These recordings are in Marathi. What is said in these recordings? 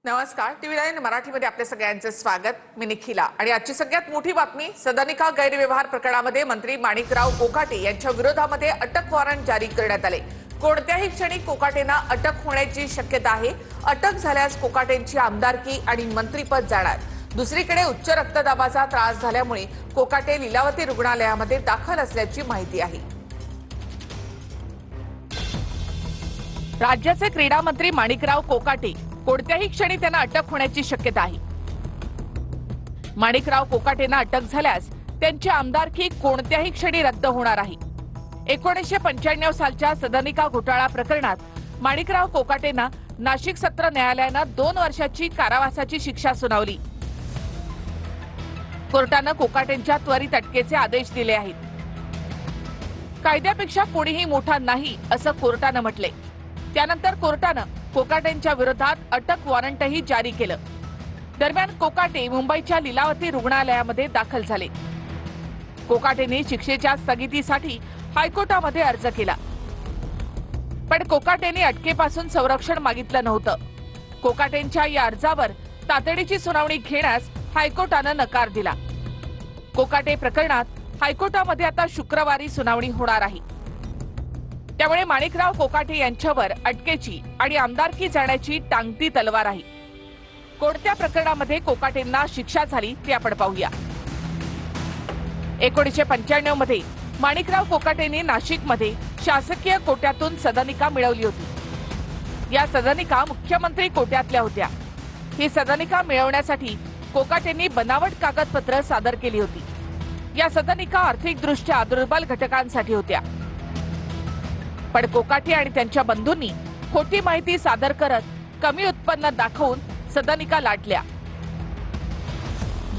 नमस्कार. टीव्ही 9 मराठीमध्ये आपल्या सगळ्यांचे स्वागत. मी निखिला आणि आजची सगळ्यात मोठी बातमी, सदनिका गैरव्यवहार प्रकरणामध्ये मंत्री माणिकराव कोकाटे यांच्या विरोधामध्ये अटक वॉरंट जारी करण्यात आले. कोणत्याही क्षणी कोकाटेंना अटक होण्याची शक्यता आहे. अटक झाल्यास कोकाटेंची आमदारकी आणि मंत्रीपद जाणार. दुसरीकडे उच्च रक्तदाबाचा त्रास झाल्यामुळे कोकाटे लीलावती रुग्णालयामध्ये दाखल असल्याची माहिती आहे. राज्याचे क्रीडा मंत्री माणिकराव कोकाटे कोणत्याही क्षणी त्यांना अटक होण्याची शक्यता आहे. माणिकराव कोकाटेंना अटक झाल्यास त्यांची आमदारकी कोणत्याही क्षणी रद्द होणार आहे. 1995 सालच्या सदनिका घोटाळा प्रकरणात माणिकराव कोकाटेंना नाशिक सत्र न्यायालयानं 2 वर्षाची कारावासाची शिक्षा सुनावली. कोर्टानं कोकाटेंच्या त्वरित अटकेचे आदेश दिले आहेत. कायद्यापेक्षा कोणीही मोठा नाही असं कोर्टानं म्हटले. त्यानंतर कोर्टानं कोकाटेंच्या विरोधात अटक वॉरंटही जारी केलं. दरम्यान कोकाटे मुंबईच्या लीलावती रुग्णालयामध्ये दाखल झाले. कोकाटेंनी शिक्षेच्या स्थगितीसाठी हायकोर्टामध्ये अर्ज केला, पण कोकाटेंनी अटकेपासून संरक्षण मागितलं नव्हतं. कोकाटेंच्या या अर्जावर तातडीची सुनावणी घेण्यास हायकोर्टानं नकार दिला. कोकाटे प्रकरणात हायकोर्टामध्ये आता शुक्रवारी सुनावणी होणार आहे. त्यामुळे माणिकराव कोकाटे यांच्यावर अटकेची आणि आमदारकी जाण्याची टांगती तलवार आहे. कोणत्या प्रकरणामध्ये कोकाटेंना शिक्षा झाली ते आपण पाहूया. 1995 मध्ये माणिकराव कोकाटेंनी नाशिकमध्ये शासकीय कोट्यातून सदनिका मिळवली होती. या सदनिका मुख्यमंत्री कोट्यातल्या होत्या. ही सदनिका मिळवण्यासाठी कोकाटेंनी बनावट कागदपत्र सादर केली होती. या सदनिका आर्थिकदृष्ट्या दुर्बल घटकांसाठी होत्या, पण कोकाटे आणि त्यांच्या बंधूंनी खोटी माहिती सादर करत कमी उत्पन्न दाखवून सदनिका लाटल्या.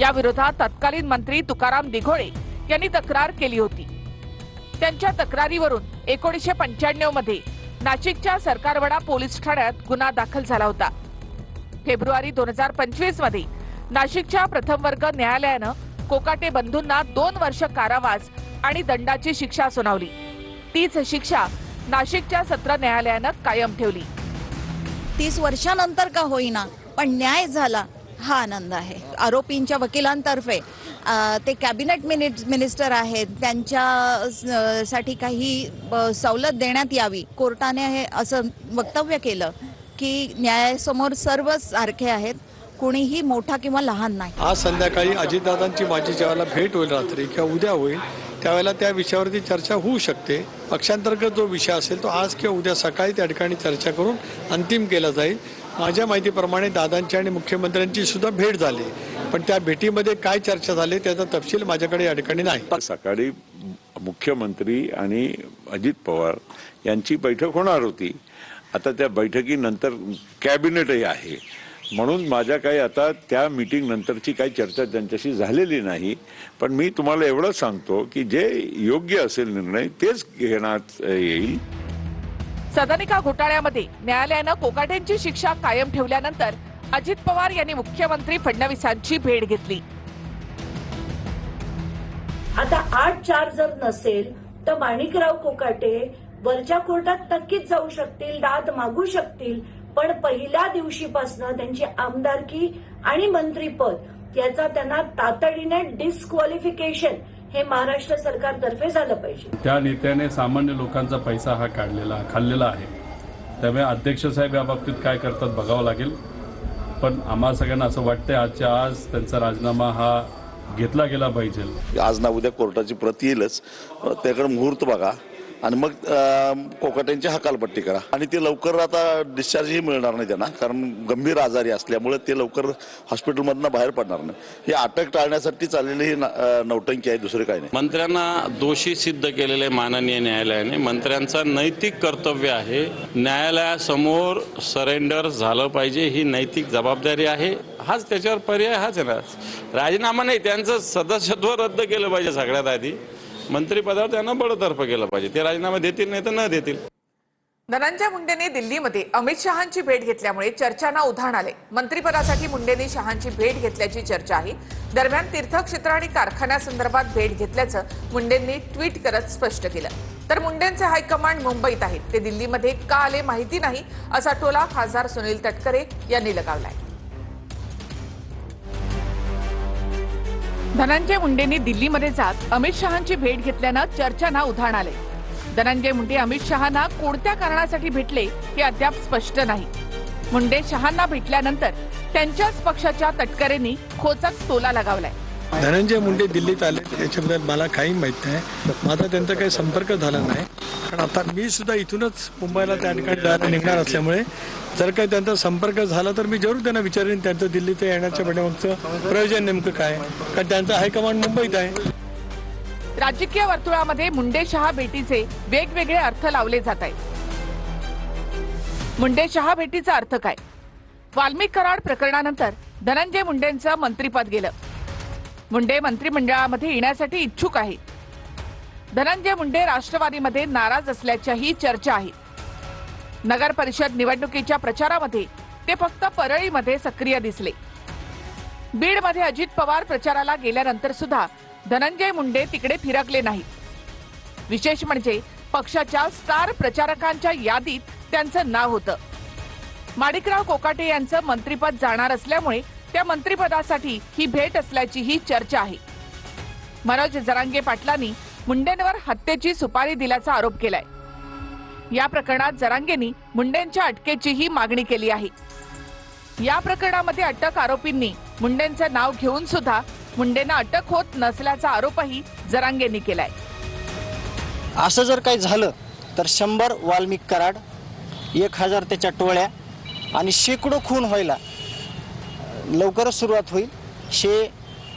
या विरोधात तत्कालीन मंत्री तुकाराम दिघोळे यांनी तक्रार केली होती. त्यांच्या तक्रारीवरून 1995 मध्ये नाशिकच्या सरकारवाडा पोलीस ठाण्यात गुन्हा दाखल झाला होता. फेब्रुवारी 2025 मध्ये नाशिकच्या प्रथम वर्ग न्यायालयानं कोकाटे बंधूंना 2 वर्ष कारावास आणि दंडाची शिक्षा सुनावली. तीच शिक्षा नाशिकच्या सत्र न्यायालयानं कायम ठेवली. 30 वर्षानंतर का होईना पण न्याय झाला हा आनंद आहे. आरोपींच्या वकिलांतर्फे ते कॅबिनेट मिनिस्टर आहेत, त्यांच्या साठी काही सवलत देण्यात यावी. कोर्टाने हे असं वक्तव्य केलं की न्यायासमोर सर्व सारखे आहेत, कोणीही मोठा किंवा लहान नाही. आज संध्याकाळी अजितदादांची माझी ज्यावेळेला भेट होईल रात्री किंवा उद्या होईल त्यावेळेला त्या विषयावरती चर्चा होऊ शकते. पक्षांतर्गत जो विषय असेल तो आज किंवा उद्या सकाळी त्या ठिकाणी चर्चा करून अंतिम केला जाईल. माझ्या माहितीप्रमाणे दादांची आणि मुख्यमंत्र्यांची सुद्धा भेट झाली, पण त्या भेटीमध्ये काय चर्चा झाली त्याचा तपशील माझ्याकडे या ठिकाणी नाही. सकाळी मुख्यमंत्री आणि अजित पवार यांची बैठक होणार होती. आता त्या बैठकीनंतर कॅबिनेटही आहे, म्हणून माझ्या काही आता त्या मीटिंग नंतरची काही चर्चा त्यांच्याशी झालेली नाही. पण मी तुम्हाला एवढं सांगतो की जे योग्य असेल निर्णय तेच घेण्यात येईल. सदनिका घोटाळ्यामध्ये न्यायालयानं कोकाटेंची शिक्षा कायम ठेवल्यानंतर अजित पवार यांनी मुख्यमंत्री फडणवीसांची भेट घेतली. आता 8-4 जर नसेल तर माणिकराव कोकाटे वरच्या कोर्टात नक्कीच जाऊ शकतील, दाद मागू शकतील, पण पहिल्या दिवशीपासून त्यांची आमदारकी आणि मंत्रीपद याचा त्यांना तातडीने डिस्क्वालिफिकेशन हे महाराष्ट्र सरकारतर्फे झालं पाहिजे. त्या नेत्याने सामान्य लोकांचा पैसा हा खाल्लेला आहे. त्यामुळे अध्यक्ष साहेब या बाबतीत काय करतात बघावं लागेल. पण आम्हा सगळ्यांना असं वाटतंय आजच्या आज त्यांचा राजीनामा हा घेतला गेला पाहिजे. आज ना उद्या कोर्टाची प्रत येईलच, त्याकडे मुहूर्त बघा आणि मग कोकाटेंची हकालपट्टी करा. आणि ते लवकर आता डिस्चार्जही मिळणार नाही त्यांना, कारण गंभीर आजारी असल्यामुळे ते लवकर हॉस्पिटलमधनं बाहेर पडणार नाही. हे अटक टाळण्यासाठी चाललेली नौटंकी आहे, दुसरे काही नाही. मंत्र्यांना दोषी सिद्ध केलेले माननीय न्यायालयाने मंत्र्यांचं नैतिक कर्तव्य आहे. न्यायालयासमोर सरेंडर झालं पाहिजे, ही नैतिक जबाबदारी आहे. हाच त्याच्यावर पर्याय हाच आहे ना, राजीनामा नाही, त्यांचं सदस्यत्व रद्द केलं पाहिजे. सगळ्यात आधी मंत्रिपदावर त्यांना बडतर्फ केलं पाहिजे. ते राजीनामा देतील नाही तर न देतील. धनंजय मुंडेंनी दिल्लीमध्ये अमित शहांची भेट घेतल्यामुळे चर्चांना उधाण आले. मंत्रिपदासाठी मुंडेंनी शहांची भेट घेतल्याची चर्चा आहे. दरम्यान तीर्थक्षेत्र आणि कारखान्यासंदर्भात भेट घेतल्याचं मुंडेंनी ट्विट करत स्पष्ट केलं. तर मुंडेंचे हायकमांड मुंबईत आहेत, ते दिल्लीमध्ये का आले माहिती नाही असा टोला खासदार सुनील तटकरे यांनी लगावलाय. धनंजय मुंडेंनी दिल्लीमध्ये जात अमित शहांची भेट घेतल्यानं चर्चांना उधाण आले. धनंजय मुंडे अमित शहांना कोणत्या कारणासाठी भेटले हे अद्याप स्पष्ट नाही. मुंडे शहांना भेटल्यानंतर त्यांच्याच पक्षाच्या तटकरेंनी खोचक टोला लगावलाय. धनंजय मुंडे दिल्लीत आले याच्याबद्दल मला काही माहित नाही. माझा त्यांचा काही संपर्क झाला नाही. कारण आता मी सुद्धा इथूनच मुंबईला त्या ठिकाणी जायला निघणार असल्यामुळे जर काही त्यांचा संपर्क झाला तर मी जरूर त्यांना विचारेन त्यांचं दिल्लीत येण्याच्या पाठीमागचं प्रयोजन नेमकं काय, कारण त्यांचा हायकमांड मुंबईत आहे. राजकीय वर्तुळामध्ये मुंडे शहा भेटीचे वेगवेगळे अर्थ लावले जात आहेत. मुंडे शहा भेटीचा अर्थ काय? वाल्मिक कराड प्रकरणानंतर धनंजय मुंडेंचं मंत्रिपद गेलं. मुंडे मंत्रिमंडळामध्ये येण्यासाठी इच्छुक आहेत. धनंजय मुंडे राष्ट्रवादीमध्ये नाराज असल्याच्याही चर्चा आहेत. नगर परिषद निवडणुकीच्या प्रचारामध्ये ते फक्त परळीमध्ये सक्रिय दिसले. बीडमध्ये अजित पवार प्रचाराला गेल्यानंतर सुद्धा धनंजय मुंडे तिकडे फिरकले नाहीत. विशेष म्हणजे पक्षाच्या स्टार प्रचारकांच्या यादीत त्यांचं नाव होतं. माणिकराव कोकाटे यांचं मंत्रिपद जाणार असल्यामुळे त्या मंत्रिपदासाठी ही भेट असल्याचीही चर्चा आहे. मनोज जरांगे पाटलांनी मुंडेंवर हत्येची सुपारी दिल्याचा आरोप केलाय. या प्रकरणात जरांगेंनी मुंडेंच्या अटकेचीही मागणी केली आहे. या प्रकरणामध्ये अटक आरोपींनी मुंडेंचं नाव घेऊन सुद्धा मुंडेंना अटक होत नसल्याचा आरोपही जरांगेंनी केलाय. असं जर काही झालं तर 100 वाल्मिक कराड, 1000 त्याच्या टोळ्या आणि शेकडो खून व्हायला लवकरच सुरुवात होईल.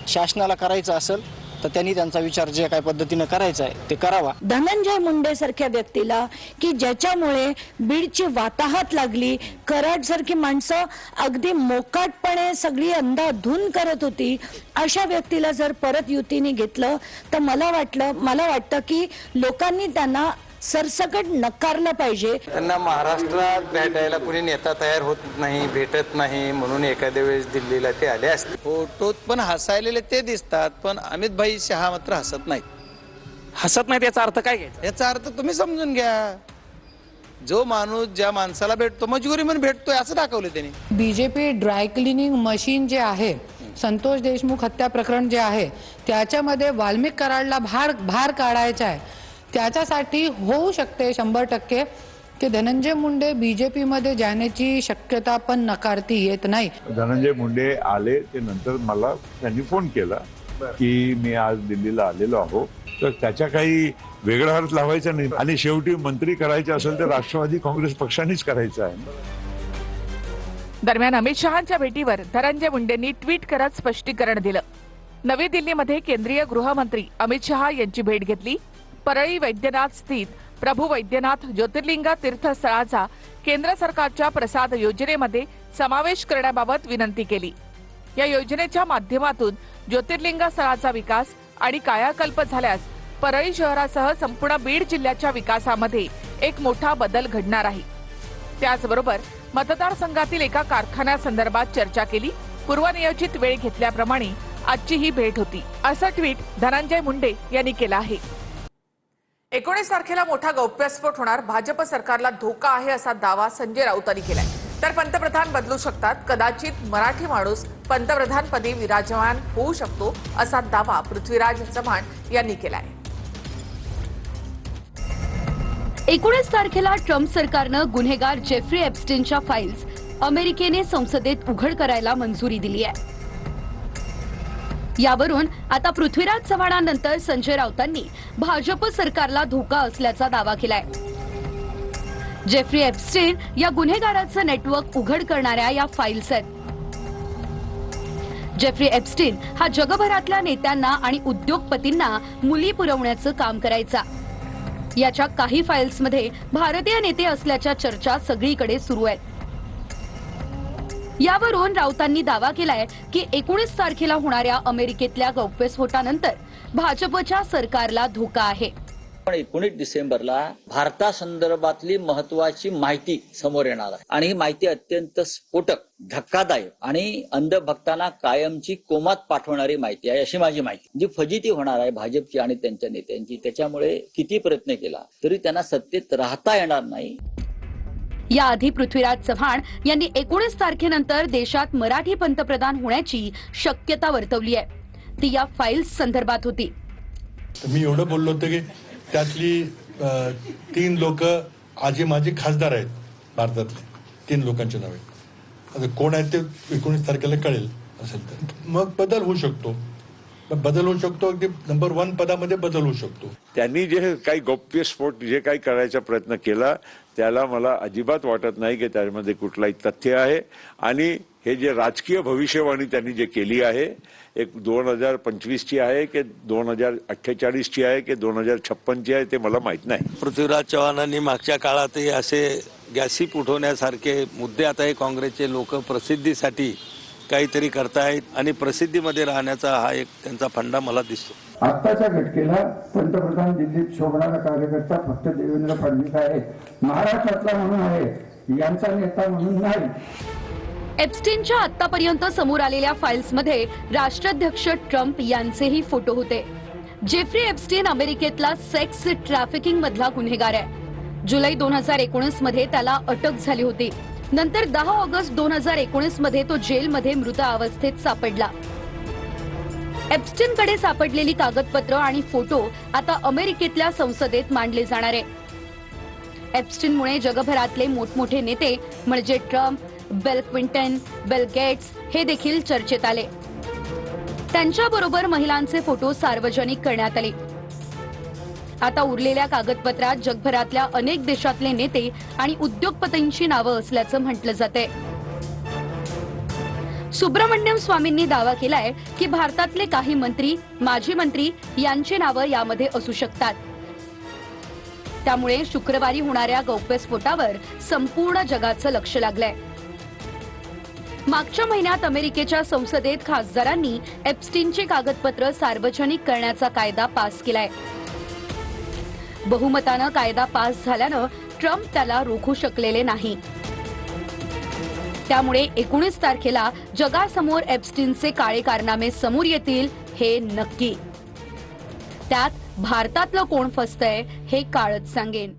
शासनाला करायचं असेल तर त्यांनी त्यांचा विचार जे काही पद्धतीने करायचा आहे ते करावा. धनंजय मुंडे सारख्या व्यक्तीला की ज्याच्यामुळे बीडची वाताहत लागली, कराड सारखी माणसं अगदी मोकाटपणे सगळी अंधाधुंद करत होती, अशा व्यक्तीला जर परत युतीने घेतलं तर मला वाटतं की लोकांनी त्यांना सरसकट नकारलं पाहिजे. त्यांना महाराष्ट्रात भेटायला कुणी नेता तयार होत नाही, भेटत नाही, म्हणून एखाद्या वेळेस दिल्लीला ते आले असते. फोटोत पण हसायलेले ते दिसतात, पण अमित भाई शहा मात्र हसत नाहीत. हसत नाही याचा अर्थ काय घ्यायचा? याचा अर्थ तुम्ही समजून घ्या. जो माणूस ज्या माणसाला भेटतो मजबुरी म्हणून भेटतोय असं दाखवलं त्यांनी. बीजेपी ड्राय क्लिनिंग मशीन जे आहे, संतोष देशमुख हत्या प्रकरण जे आहे त्याच्यामध्ये वाल्मिक कराडला भार काढायचा आहे. त्याच्यासाठी होऊ शकते 100% की धनंजय मुंडे बीजेपी मध्ये जाण्याची शक्यता पण नकारती येत नाही. धनंजय मुंडे आले ते नंतर मला त्यांनी फोन केला की मी आज दिल्लीला आलेलो आहो, तर त्याच्या काही वेगळा अर्थ लावायचा नाही. आणि शेवटी मंत्री करायचे असेल तर राष्ट्रवादी काँग्रेस पक्षानेच करायचं आहे. दरम्यान अमित शहांच्या भेटीवर धनंजय मुंडेंनी ट्विट करत स्पष्टीकरण दिलं. नवी दिल्लीमध्ये केंद्रीय गृहमंत्री अमित शहा यांची भेट घेतली. परळी वैद्यनाथ स्थित प्रभू वैद्यनाथ ज्योतिर्लिंग तीर्थस्थळाचा केंद्र सरकारच्या प्रसाद योजनेमध्ये समावेश करण्याबाबत विनंती केली. या योजनेच्या माध्यमातून ज्योतिर्लिंग स्थळाचा विकास आणि कायाकल्प झाल्यास परळी शहरासह संपूर्ण बीड जिल्ह्याच्या विकासामध्ये एक मोठा बदल घडणार आहे. त्याचबरोबर मतदारसंघातील एका कारखान्यासंदर्भात चर्चा केली. पूर्वनियोजित वेळ घेतल्याप्रमाणे आजची ही भेट होती, असं ट्विट धनंजय मुंडे यांनी केलं आहे. 19 तारखेला मोठा गौप्यस्फोट होणार, भाजप सरकारला धोका आहे असा दावा संजय राऊतांनी केलाय. तर पंतप्रधान बदलू शकतात, कदाचित मराठी माणूस पंतप्रधानपदी विराजमान होऊ शकतो असा दावा पृथ्वीराज चव्हाण यांनी केलाय. 19 तारखेला ट्रम्प सरकारनं गुन्हेगार जेफ्री एप्स्टीनच्या फाईल्स अमेरिकेने संसदेत उघड करायला मंजुरी दिली आहे. यावरून आता पृथ्वीराज चव्हाणानंतर संजय राऊतांनी भाजप सरकारला धोका असल्याचा दावा केलाय. जेफ्री एप्स्टीन या गुन्हेगाराचं नेटवर्क उघड करणाऱ्या या फाईल्स आहेत. जेफ्री एप्स्टीन हा जगभरातल्या नेत्यांना आणि उद्योगपतींना मुली पुरवण्याचं काम करायचा. याच्या काही फाईल्समध्ये भारतीय नेते असल्याच्या चर्चा सगळीकडे सुरू आहेत. यावरून राऊतांनी दावा केलाय की 19 तारखेला होणाऱ्या अमेरिकेतल्या गौप्यस्फोटानंतर भाजपच्या सरकारला धोका आहे. पण 19 डिसेंबरला भारतासंदर्भातली महत्वाची माहिती समोर येणार आहे आणि ही माहिती अत्यंत स्फोटक, धक्कादायक आणि अंधभक्तांना कायमची कोमात पाठवणारी माहिती आहे, अशी माझी माहिती. जी फजिती होणार आहे भाजपची आणि त्यांच्या नेत्यांची, त्याच्यामुळे किती प्रयत्न केला तरी त्यांना सत्तेत राहता येणार नाही. याआधी पृथ्वीराज चव्हाण यांनी 19 तारखेनंतर देशात मराठी पंतप्रधान होण्याची शक्यता वर्तवली आहे. ती या फाईल्स संदर्भात होती. मी एवढं बोललो होतो की त्यातली 3 लोक आजी माझे खासदार आहेत भारतातले. 3 लोकांची नावे. आता कोण आहेत ते 19 तारखेला कळेल असेल तर मग बदल होऊ शकतो. अगदी नंबर 1 पदामध्ये बदल होऊ शकतो. त्यांनी जे काही गौप्यस्फोट जे काही करायचा प्रयत्न केला त्याला मला अजिबात वाटत नाही की त्यामध्ये कुठलाही तथ्य आहे. आणि हे जे राजकीय भविष्यवाणी त्यांनी जे केली आहे एक 2025 ची आहे की 2048 ची आहे की 2056 ची आहे ते मला माहित नाही. पृथ्वीराज चव्हाणांनी मागच्या काळातही असे गॅसिप उठवण्यासारखे मुद्दे आता हे काँग्रेसचे लोक प्रसिद्धीसाठी काहीतरी करतायत आणि प्रसिद्धीमध्ये राहण्याचा हा एक त्यांचा फंडा मला दिसतो. आत्ताच्या घटनेला पंतप्रधान दिल्लीत शोभणारा कार्यकर्ता फक्त देवेंद्र फडणवीस आहे. महाराष्ट्रातला म्हणून आहे, यांचा नेता म्हणून नाही. एप्स्टीनच्या आतापर्यंत समोर आलेल्या फाईल्समध्ये राष्ट्राध्यक्ष ट्रम्प यांचेही फोटो होते. जेफ्री एप्स्टीन अमेरिकेतला सेक्स ट्रॅफिकिंग मधला गुन्हेगार आहे. जुलै 2019 मध्ये त्याला अटक झाली होती. नंतर 10 ऑगस्ट 2019 मध्ये तो जेलमध्ये मृत अवस्थेत सापडला. एप्स्टीनकडे सापडलेली कागदपत्र आणि फोटो आता अमेरिकेतल्या संसदेत मांडले जाणार आहे. एप्स्टीनमुळे जगभरातले मोठमोठे नेते म्हणजे Trump, Bill Clinton, Bill Gates हे देखील चर्चेत आले. त्यांच्याबरोबर महिलांचे फोटो सार्वजनिक करण्यात आले. आता उरलेल्या कागदपत्रात जगभरातल्या अनेक देशातले नेते आणि उद्योगपतींची नावं असल्याचं म्हटलं जातंय. सुब्रमण्यम स्वामींनी दावा केलाय की भारतातले काही मंत्री, माजी मंत्री यांची नावं यामध्ये असू शकतात. त्यामुळे शुक्रवारी होणाऱ्या गौप्यस्फोटावर संपूर्ण जगाचं लक्ष लागलंय. मागच्या महिन्यात अमेरिकेच्या संसदेत खासदारांनी एप्स्टीनची कागदपत्र सार्वजनिक करण्याचा कायदा पास केलाय. बहुमतानं कायदा पास झाल्यानं ट्रम्प त्याला रोखू शकलेले नाही. त्यामुळे 19 तारखेला जगासमोर एप्स्टीनचे काळे कारनामे समोर येतील हे नक्की. त्यात भारतातलं कोण फसतंय हे काळच सांगेन.